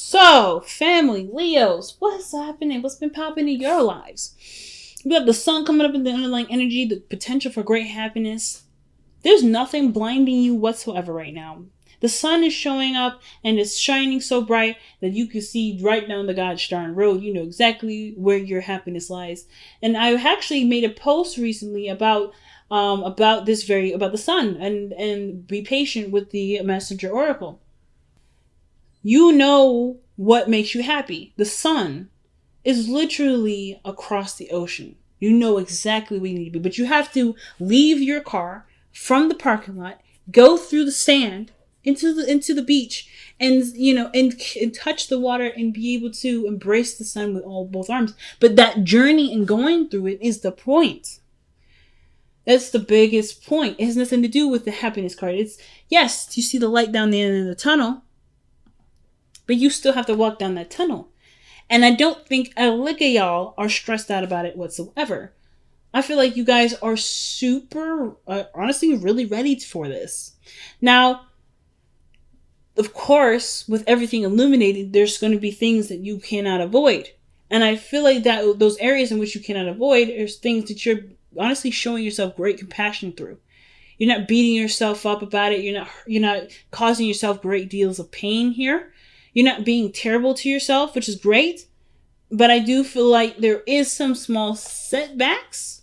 So, family, Leos, what's happening? What's been popping in your lives? We have the sun coming up in the underlying energy, the potential for great happiness. There's nothing blinding you whatsoever right now. The sun is showing up and it's shining so bright that you can see right down the God's darn road. You know exactly where your happiness lies. And I actually made a post recently about the sun and be patient with the messenger oracle. You know what makes you happy. The sun is literally across the ocean. You know exactly where you need to be, but you have to leave your car from the parking lot, go through the sand into the beach, and and touch the water and be able to embrace the sun with both arms. But that journey and going through it is the point. That's the biggest point. It has nothing to do with the happiness card. It's yes, you see the light down the end of the tunnel, but you still have to walk down that tunnel. And I don't think a lick of y'all are stressed out about it whatsoever. I feel like you guys are super, honestly, really ready for this. Now, of course, with everything illuminated, there's going to be things that you cannot avoid. And I feel like that those areas in which you cannot avoid are things that you're honestly showing yourself great compassion through. You're not beating yourself up about it. You're not causing yourself great deals of pain here. You're not being terrible to yourself, which is great. But I do feel like there is some small setbacks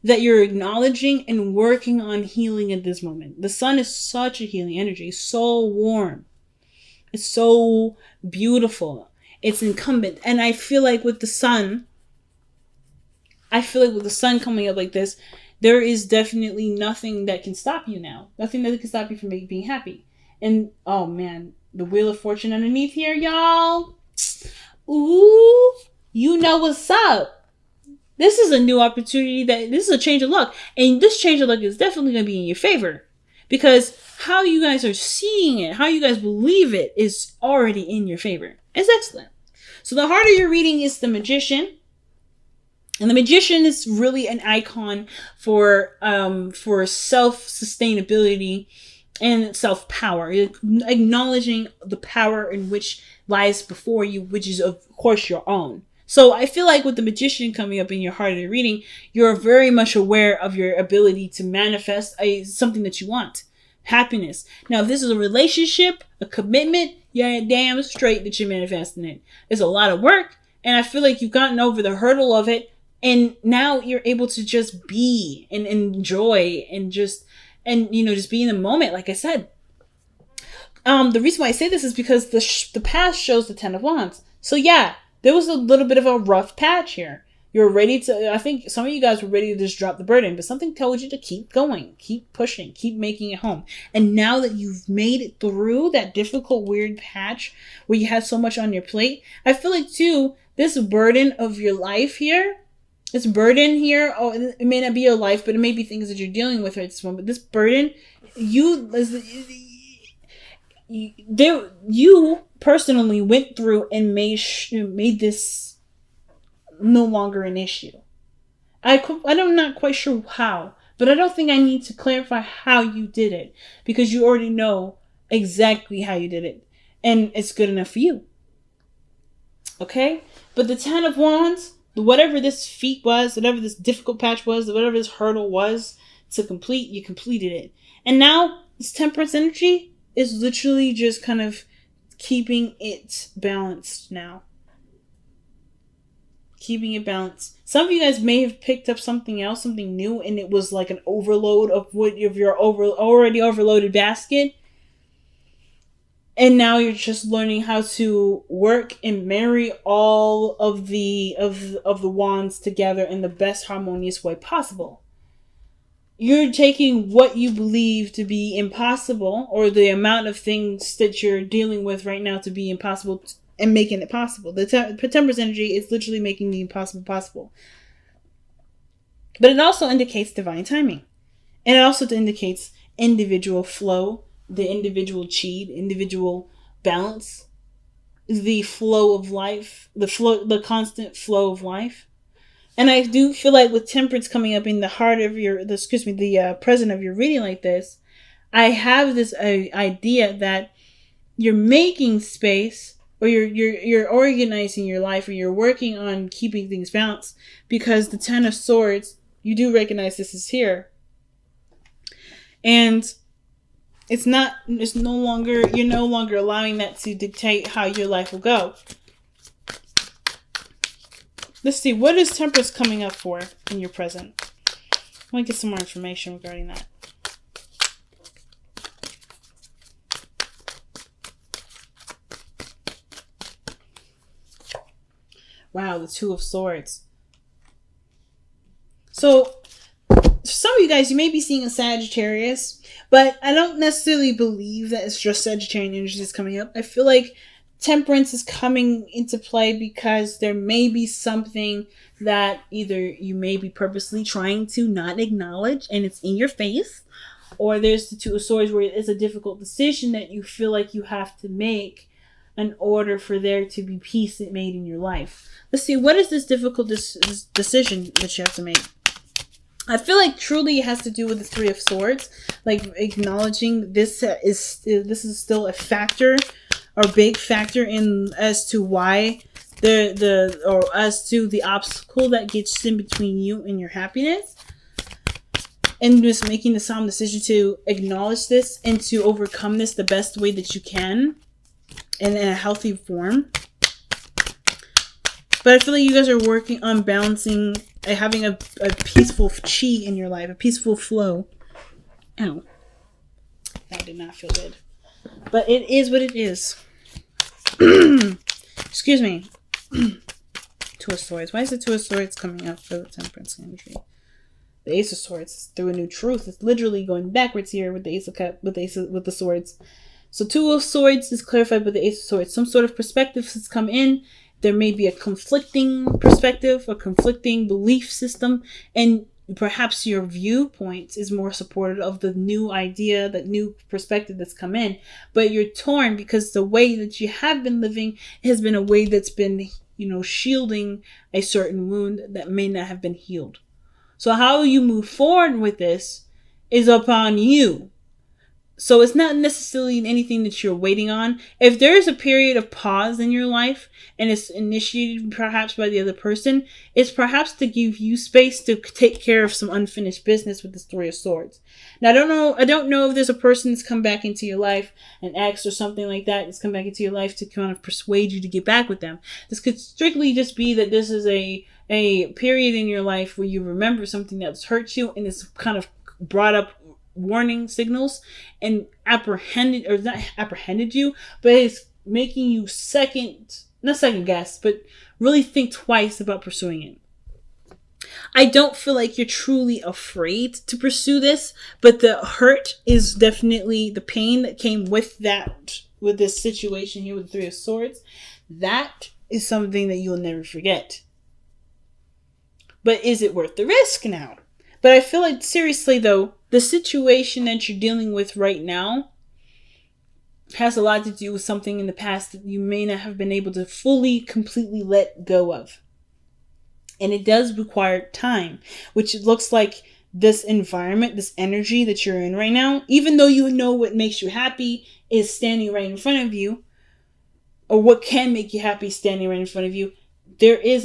that you're acknowledging and working on healing at this moment. The sun is such a healing energy. It's so warm. It's so beautiful. It's incumbent. And I feel like with the sun coming up like this, there is definitely nothing that can stop you now. Nothing that can stop you from being happy. And, oh man, the Wheel of Fortune underneath here, y'all. Ooh, you know what's up. This is a new opportunity. This is a change of luck. And this change of luck is definitely going to be in your favor. Because how you guys are seeing it, how you guys believe it, is already in your favor. It's excellent. So the heart of your reading is the Magician. And the Magician is really an icon for self-sustainability and self-power. Acknowledging the power in which lies before you, which is of course your own. So I feel like with the Magician coming up in your heart of the reading, you're very much aware of your ability to manifest something that you want. Happiness. Now, if this is a relationship, a commitment, you're damn straight that you're manifesting it. It's a lot of work, and I feel like you've gotten over the hurdle of it, and now you're able to just be and enjoy and just be in the moment, like I said. The reason why I say this is because the past shows the Ten of Wands. So yeah, there was a little bit of a rough patch here. You're ready to, I think some of you guys were ready to just drop the burden, but something told you to keep going, keep pushing, keep making it home. And now that you've made it through that difficult, weird patch where you had so much on your plate, I feel like too, this burden of your life here, this burden here, it may not be your life, but it may be things that you're dealing with at this moment. This burden, you personally went through and made this no longer an issue. I'm not quite sure how, but I don't think I need to clarify how you did it, because you already know exactly how you did it, and it's good enough for you. Okay? But the Ten of Wands, whatever this feat was, whatever this difficult patch was, whatever this hurdle was to complete, you completed it. And now this Temperance energy is literally just kind of keeping it balanced now. Keeping it balanced. Some of you guys may have picked up something else, something new, and it was like an overload of your already overloaded basket. And now you're just learning how to work and marry all of the wands together in the best harmonious way possible. You're taking what you believe to be impossible, or the amount of things that you're dealing with right now to be impossible, and making it possible. The Temperance energy is literally making the impossible possible. But it also indicates divine timing. And it also indicates individual flow, the individual chi, individual balance, the flow of life, the constant flow of life. And I do feel like with Temperance coming up in the heart of the present of your reading like this, I have this idea that you're making space or you're organizing your life, or you're working on keeping things balanced, because the Ten of Swords, you do recognize this is here. And you're no longer allowing that to dictate how your life will go. Let's see, what is Temperance coming up for in your present? I want to get some more information regarding that. Wow, the Two of Swords. So, some of you guys, you may be seeing a Sagittarius, but I don't necessarily believe that it's just Sagittarian energy that's coming up. I feel like Temperance is coming into play because there may be something that either you may be purposely trying to not acknowledge and it's in your face, or there's the Two of Swords where it's a difficult decision that you feel like you have to make in order for there to be peace made in your life. Let's see, what is this difficult decision that you have to make? I feel like truly it has to do with the Three of Swords, like acknowledging this is still a factor, or big factor in as to why or as to the obstacle that gets in between you and your happiness, and just making the sound decision to acknowledge this and to overcome this the best way that you can and in a healthy form. But I feel like you guys are working on balancing, having a peaceful chi in your life, a peaceful flow. Ow. That did not feel good. But it is what it is. Excuse me. Two of Swords. Why is the Two of Swords coming up for the Temperance energy? The Ace of Swords is through a new truth. It's literally going backwards here with the Ace of Cups, with the Swords. So Two of Swords is clarified with the Ace of Swords. Some sort of perspective has come in. There may be a conflicting perspective, a conflicting belief system, and perhaps your viewpoint is more supportive of the new idea, that new perspective that's come in. But you're torn because the way that you have been living has been a way that's been, shielding a certain wound that may not have been healed. So how you move forward with this is upon you. So it's not necessarily anything that you're waiting on. If there is a period of pause in your life and it's initiated perhaps by the other person, it's perhaps to give you space to take care of some unfinished business with the Three of Swords. Now, I don't know if there's a person that's come back into your life, an ex or something like that, that's come back into your life to kind of persuade you to get back with them. This could strictly just be that this is a period in your life where you remember something that's hurt you and it's kind of brought up warning signals and not apprehended you, but it's making you not second guess, but really think twice about pursuing it. I don't feel like you're truly afraid to pursue this, but the hurt is definitely the pain that came with this situation here with the Three of Swords. That is something that you'll never forget. But is it worth the risk now? But I feel like, seriously though, the situation that you're dealing with right now has a lot to do with something in the past that you may not have been able to fully, completely let go of. And it does require time, which it looks like this environment, this energy that you're in right now, even though you know what makes you happy is standing right in front of you, or what can make you happy standing right in front of you, there is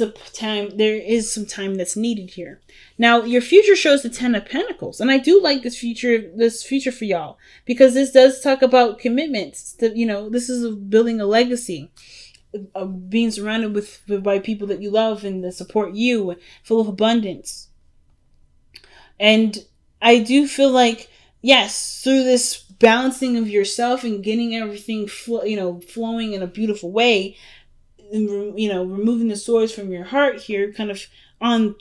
some time that's needed here. Now, your future shows the Ten of Pentacles, and I do like this future for y'all, because this does talk about commitments. This is building a legacy, of being surrounded by people that you love and that support you, full of abundance. And I do feel like, yes, through this balancing of yourself and getting everything flowing in a beautiful way, removing the swords from your heart here, kind of on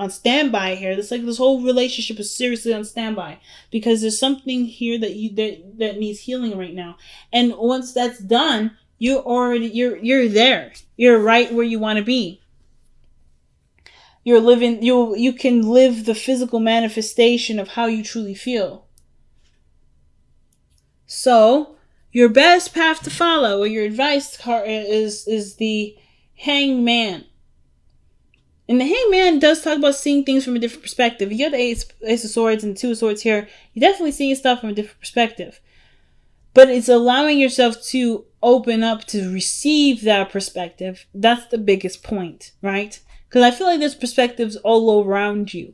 standby here. It's like this whole relationship is seriously on standby because there's something here that needs healing right now. And once that's done, you're there. You're right where you want to be. You're living. You can live the physical manifestation of how you truly feel. So, your best path to follow, or your advice is the Hangman. And the Hangman does talk about seeing things from a different perspective. You got the Ace of Swords and Two of Swords here. You're definitely seeing stuff from a different perspective. But it's allowing yourself to open up to receive that perspective, that's the biggest point, right? Because I feel like there's perspectives all around you,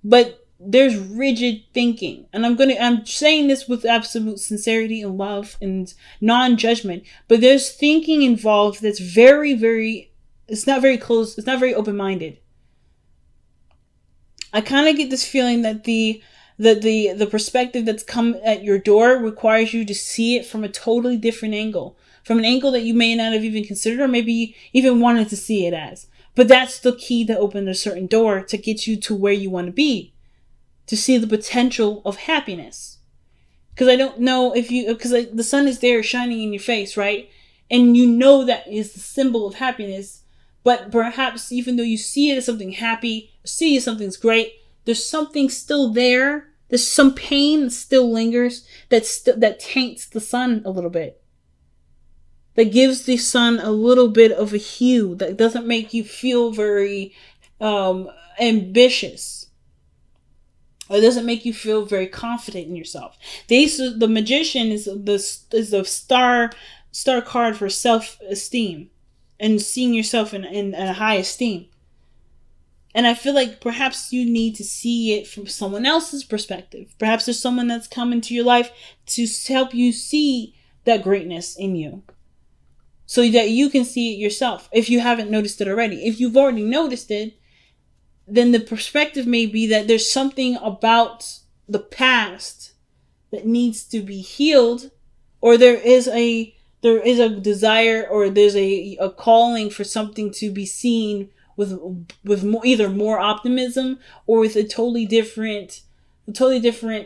but there's rigid thinking. And I'm saying this with absolute sincerity and love and non-judgment, but there's thinking involved that's very, very, it's not very close, it's not very open-minded. I kind of get this feeling that the perspective that's come at your door requires you to see it from a totally different angle, from an angle that you may not have even considered or maybe even wanted to see it as. But that's the key to open a certain door to get you to where you want to be, to see the potential of happiness. Because I don't know if you, because the sun is there shining in your face, right? And you know that is the symbol of happiness. But perhaps even though you see it as something happy, see it as something's great, there's something still there. There's some pain that still lingers that taints the sun a little bit. That gives the sun a little bit of a hue that doesn't make you feel very ambitious. Or it doesn't make you feel very confident in yourself. The magician is the star card for self-esteem and seeing yourself in a high esteem. And I feel like perhaps you need to see it from someone else's perspective. Perhaps there's someone that's come into your life to help you see that greatness in you, so that you can see it yourself if you haven't noticed it already. If you've already noticed it, then the perspective may be that there's something about the past that needs to be healed, or there is a desire, or there's a calling for something to be seen with more, either more optimism or with a totally different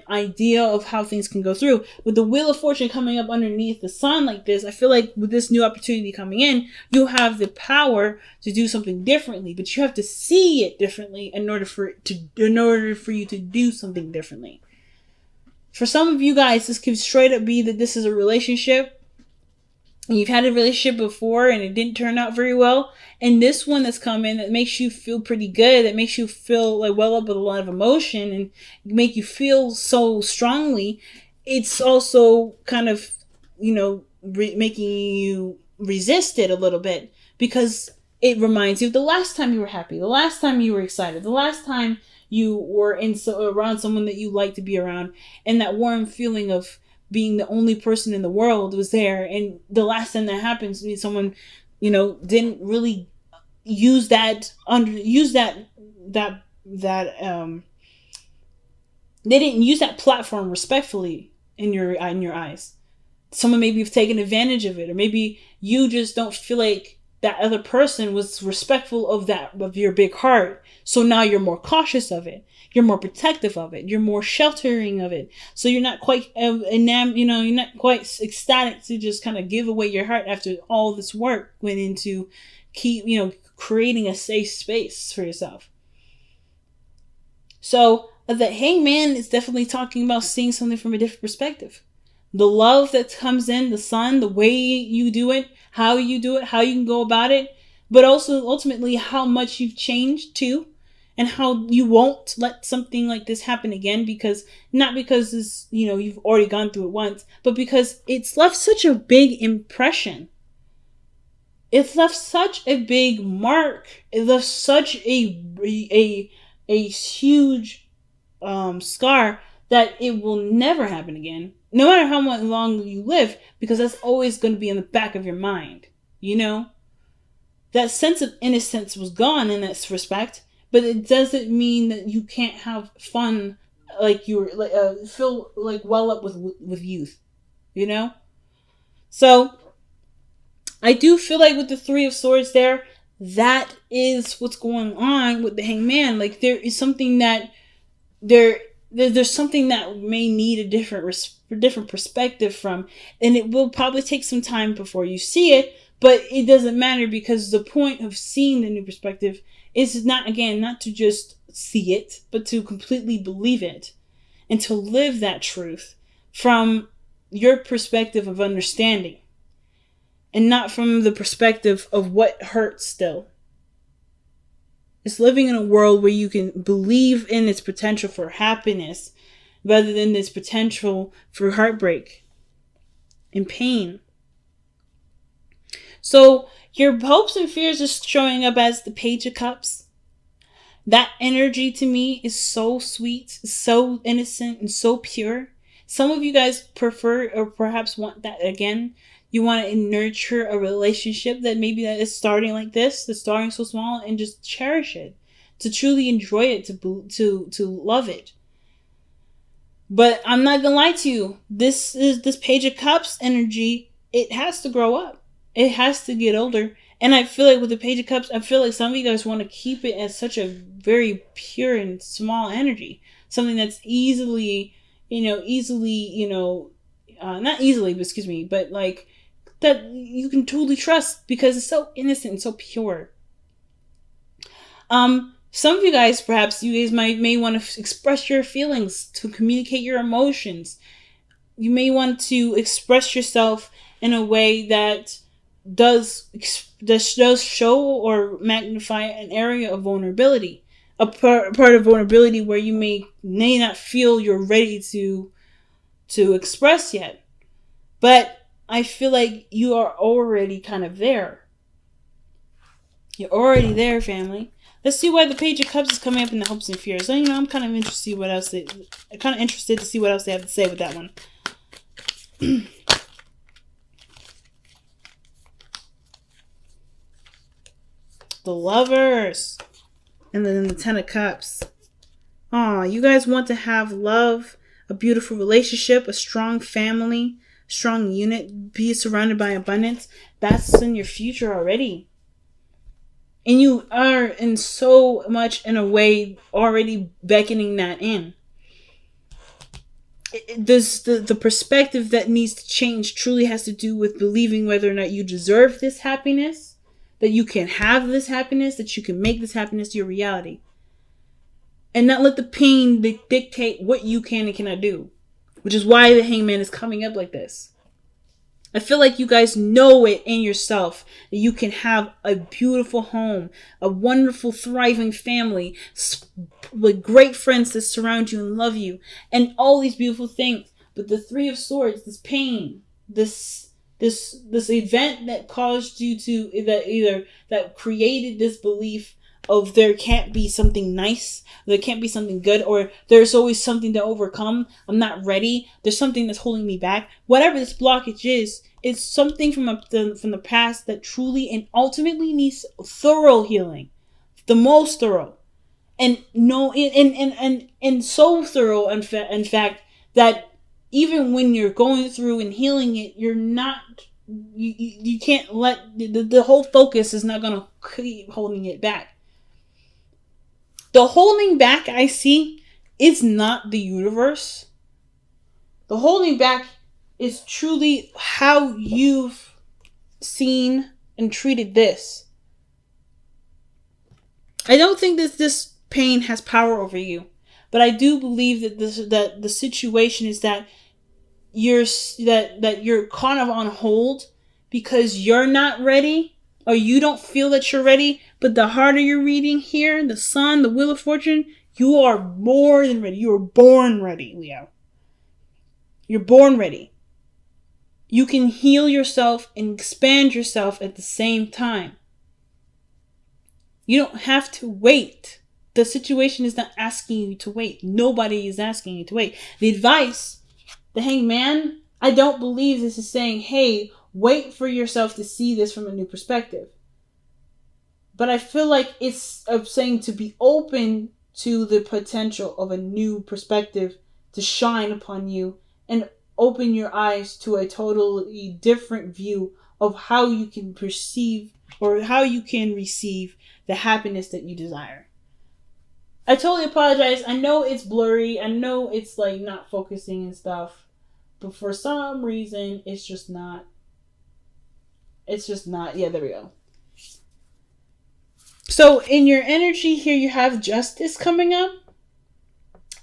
idea of how things can go through. With the Wheel of Fortune coming up underneath the sun like this, I feel like with this new opportunity coming in, you have the power to do something differently, but you have to see it differently in order for you to do something differently. For some of you guys, this could straight up be that this is a relationship. And you've had a relationship before and it didn't turn out very well. And this one that's coming that makes you feel pretty good, that makes you feel like well up with a lot of emotion and make you feel so strongly. It's also kind of, making you resist it a little bit, because it reminds you of the last time you were happy, the last time you were excited, the last time you were around someone that you like to be around, and that warm feeling of being the only person in the world was there. And the last time that happens, someone, didn't really use that they didn't use that platform respectfully in your eyes. Someone maybe have taken advantage of it, or maybe you just don't feel like that other person was respectful of your big heart. So now you're more cautious of it. You're more protective of it. You're more sheltering of it. So you're not quite you're not quite ecstatic to just kind of give away your heart after all this work went into creating a safe space for yourself. So the Hangman is definitely talking about seeing something from a different perspective. The love that comes in, the sun, the way you do it, how you can go about it, but also ultimately how much you've changed too, and how you won't let something like this happen again, not because it's, you've already gone through it once, but because it's left such a big impression. It's left such a big mark. It left such a huge scar that it will never happen again. No matter how much long you live, because that's always going to be in the back of your mind. That sense of innocence was gone in this respect, but it doesn't mean that you can't have fun, like you were feel like well up with youth, So I do feel like with the Three of Swords there, that is what's going on with the Hangman. Like there is something that there's something that may need a different perspective from, and it will probably take some time before you see it, but it doesn't matter, because the point of seeing the new perspective is not to just see it, but to completely believe it and to live that truth from your perspective of understanding and not from the perspective of what hurts still. It's living in a world where you can believe in its potential for happiness rather than its potential for heartbreak and pain. So your hopes and fears is showing up as the Page of Cups. That energy to me is so sweet, so innocent, and so pure. Some of you guys prefer or perhaps want that again. You want to nurture a relationship that maybe that is starting like this, that's starting so small, and just cherish it, to truly enjoy it, to love it. But I'm not gonna lie to you. This Page of Cups energy. It has to grow up. It has to get older. And I feel like with the Page of Cups, I feel like some of you guys want to keep it as such a very pure and small energy. Something that's easily, not easily, but excuse me, but like that you can totally trust because it's so innocent and so pure. Some of you guys, perhaps you guys may want to express your feelings, to communicate your emotions. You may want to express yourself in a way that does show or magnify an area of vulnerability, a part of vulnerability where you may not feel you're ready to express yet. But I feel like you are already kind of there. You're already there, family. Let's see why the Page of Cups is coming up in the hopes and fears. So, I'm kind of interested to see what else they have to say with that one. The Lovers. And then the Ten of Cups. You guys want to have love, a beautiful relationship, a strong family, strong unit, be surrounded by abundance. That's in your future already. And you are in so much in a way already beckoning that in. The perspective that needs to change truly has to do with believing whether or not you deserve this happiness, that you can have this happiness, that you can make this happiness your reality. And not let the pain dictate what you can and cannot do. Which is why the Hangman is coming up like this. I feel like you guys know it in yourself that you can have a beautiful home, a wonderful, thriving family, with great friends that surround you and love you, and all these beautiful things. But the Three of Swords, this pain, this event that caused you that created this belief of there can't be something nice, there can't be something good, or there's always something to overcome. I'm not ready. There's something that's holding me back. Whatever this blockage is, it's something from the past that truly and ultimately needs thorough healing, the most thorough, and so thorough. In fact, that even when you're going through and healing it, you're not. You can't let the whole focus is not gonna keep holding it back. The holding back I see is not the universe. The holding back is truly how you've seen and treated this. I don't think that this pain has power over you, but I do believe that the situation is that you're kind of on hold because you're not ready. Or you don't feel that you're ready, but the harder you're reading here, the Sun, the Wheel of Fortune, you are more than ready. You are born ready, Leo. You're born ready. You can heal yourself and expand yourself at the same time. You don't have to wait. The situation is not asking you to wait. Nobody is asking you to wait. The advice, the Hangman, I don't believe this is saying, hey, wait for yourself to see this from a new perspective. But I feel like it's saying to be open to the potential of a new perspective to shine upon you and open your eyes to a totally different view of how you can perceive or how you can receive the happiness that you desire. I totally apologize. I know it's blurry. I know it's like not focusing and stuff. But for some reason, it's just not. Yeah, there we go. So in your energy here, you have Justice coming up.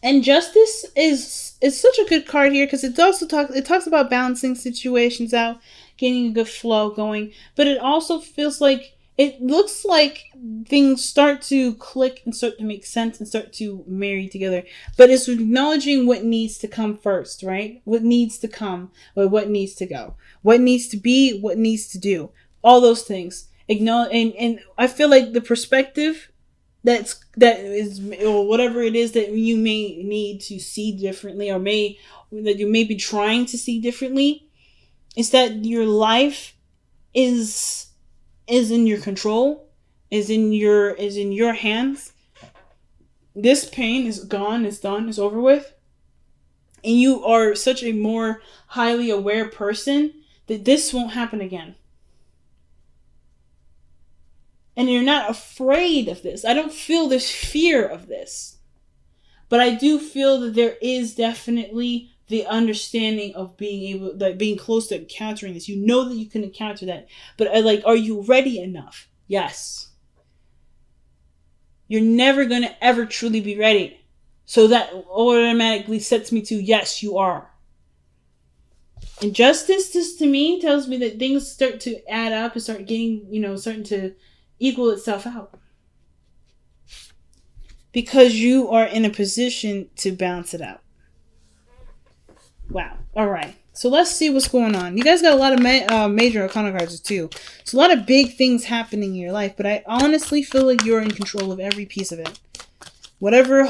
And Justice is such a good card here because it talks about balancing situations out, getting a good flow going. But it also feels like, it looks like things start to click and start to make sense and start to marry together. But it's acknowledging what needs to come first, right? What needs to come or what needs to go. What needs to be, what needs to do. all those things. Acknowledge, and I feel like the perspective that is, or whatever it is that you may need to see differently, or that you may be trying to see differently, is that your life is in your control, is in your hands. This pain is gone, it's done, it's over with. And you are such a more highly aware person that this won't happen again. And you're not afraid of this. I don't feel this fear of this. But I do feel that there is definitely the understanding of being close to encountering this. You know that you can encounter that. But are you ready enough? Yes. You're never going to ever truly be ready. So that automatically sets me to, yes, you are. And justice, this to me tells me that things start to add up and start getting, starting to equal itself out. Because you are in a position to balance it out. Wow. All right. So let's see what's going on. You guys got a lot of major arcana cards too. So a lot of big things happening in your life. But I honestly feel like you're in control of every piece of it. Whatever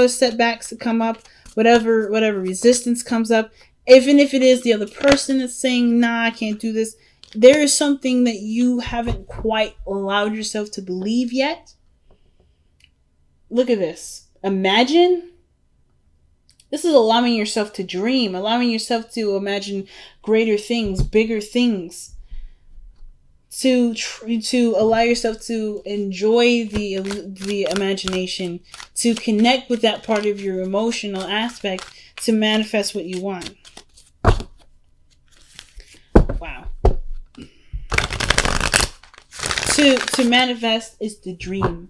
setbacks that come up, whatever resistance comes up, even if it is the other person that's saying, nah, I can't do this, there is something that you haven't quite allowed yourself to believe yet. Look at this. Imagine. This is allowing yourself to dream, allowing yourself to imagine greater things, bigger things. To allow yourself to enjoy the imagination, to connect with that part of your emotional aspect, to manifest what you want. Wow. To manifest is to dream.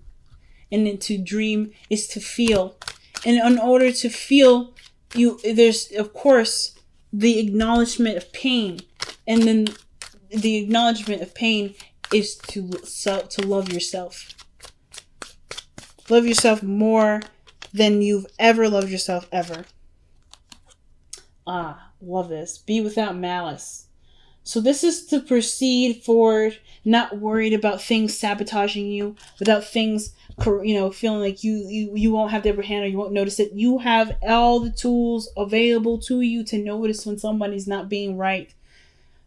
And then to dream is to feel. And in order to feel, there's, of course, the acknowledgement of pain. And then the acknowledgement of pain is to love yourself. Love yourself more than you've ever loved yourself ever. Love this. Be without malice. So this is to proceed forward, not worried about things sabotaging you, without things, feeling like you won't have the upper hand or you won't notice it. You have all the tools available to you to notice when somebody's not being right.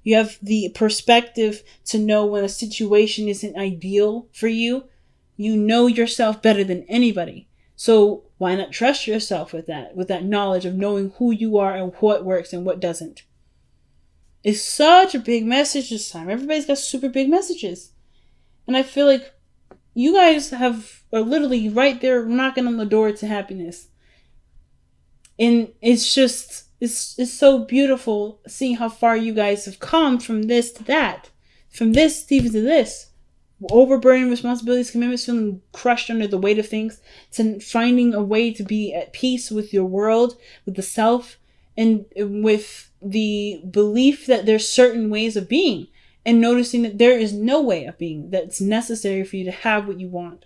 You have the perspective to know when a situation isn't ideal for you. You know yourself better than anybody. So why not trust yourself with that knowledge of knowing who you are and what works and what doesn't. It's such a big message this time. Everybody's got super big messages. And I feel like you guys are literally right there knocking on the door to happiness. And it's just, it's so beautiful seeing how far you guys have come from this to that. From this to even to this. Overburdened responsibilities, commitments, feeling crushed under the weight of things, to finding a way to be at peace with your world, with the self, and with the belief that there's certain ways of being, and noticing that there is no way of being that's necessary for you to have what you want.